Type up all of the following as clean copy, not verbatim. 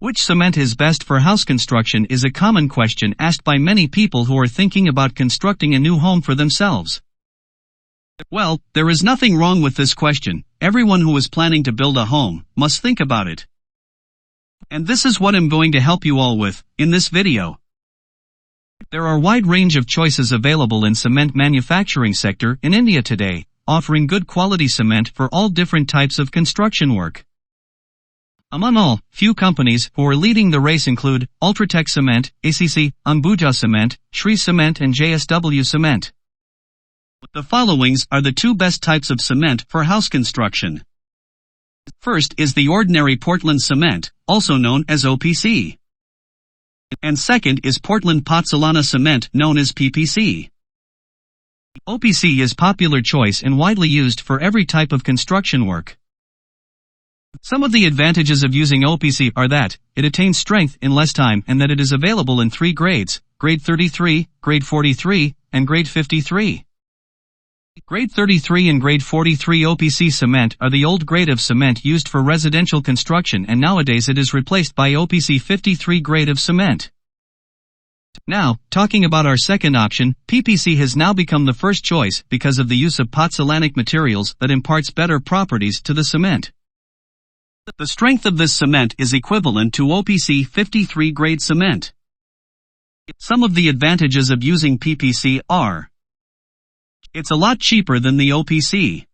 Which cement is best for house construction is a common question asked by many people who are thinking about constructing a new home for themselves. Well, there is nothing wrong with this question. Everyone who is planning to build a home must think about it. And this is what I'm going to help you all with in this video. There are a wide range of choices available in cement manufacturing sector in India today, offering good quality cement for all different types of construction work. Among all, few companies who are leading the race include Ultratech Cement, ACC, Ambuja Cement, Shree Cement and JSW Cement. The followings are the two best types of cement for house construction. First is the ordinary Portland cement, also known as OPC. And second is Portland Pozzolana cement, known as PPC. OPC is popular choice and widely used for every type of construction work. Some of the advantages of using OPC are that it attains strength in less time and that it is available in 3 grades, grade 33, grade 43, and grade 53. Grade 33 and grade 43 OPC cement are the old grade of cement used for residential construction, and nowadays it is replaced by OPC 53 grade of cement. Now, talking about our second option, PPC has now become the first choice because of the use of pozzolanic materials that imparts better properties to the cement. The strength of this cement is equivalent to OPC 53 grade cement. Some of the advantages of using PPC are: it's a lot cheaper than the OPC.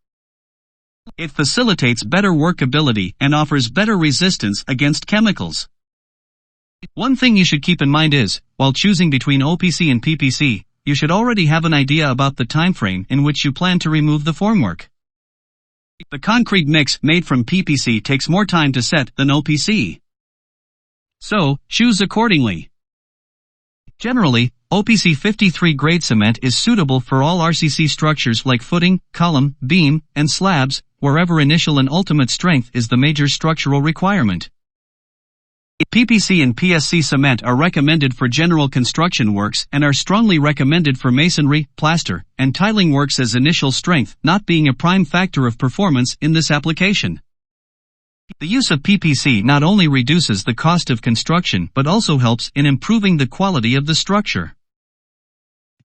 It facilitates better workability and offers better resistance against chemicals. One thing you should keep in mind is, while choosing between OPC and PPC, you should already have an idea about the time frame in which you plan to remove the formwork. The concrete mix made from PPC takes more time to set than OPC. So, choose accordingly. Generally, OPC 53 grade cement is suitable for all RCC structures like footing, column, beam, and slabs, wherever initial and ultimate strength is the major structural requirement. PPC and PSC cement are recommended for general construction works and are strongly recommended for masonry, plaster, and tiling works, as initial strength not being a prime factor of performance in this application. The use of PPC not only reduces the cost of construction but also helps in improving the quality of the structure.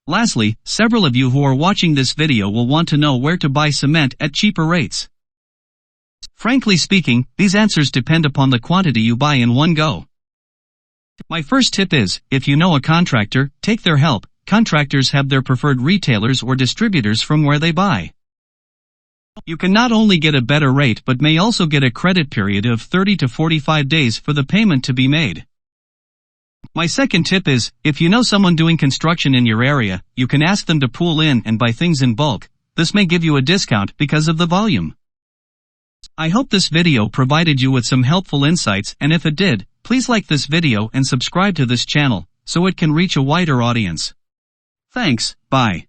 Lastly, several of you who are watching this video will want to know where to buy cement at cheaper rates. Frankly speaking, these answers depend upon the quantity you buy in one go. My first tip is, if you know a contractor, take their help. Contractors have their preferred retailers or distributors from where they buy. You can not only get a better rate but may also get a credit period of 30 to 45 days for the payment to be made. My second tip is, if you know someone doing construction in your area, you can ask them to pool in and buy things in bulk. This may give you a discount because of the volume. I hope this video provided you with some helpful insights, and if it did, please like this video and subscribe to this channel so it can reach a wider audience. Thanks, bye.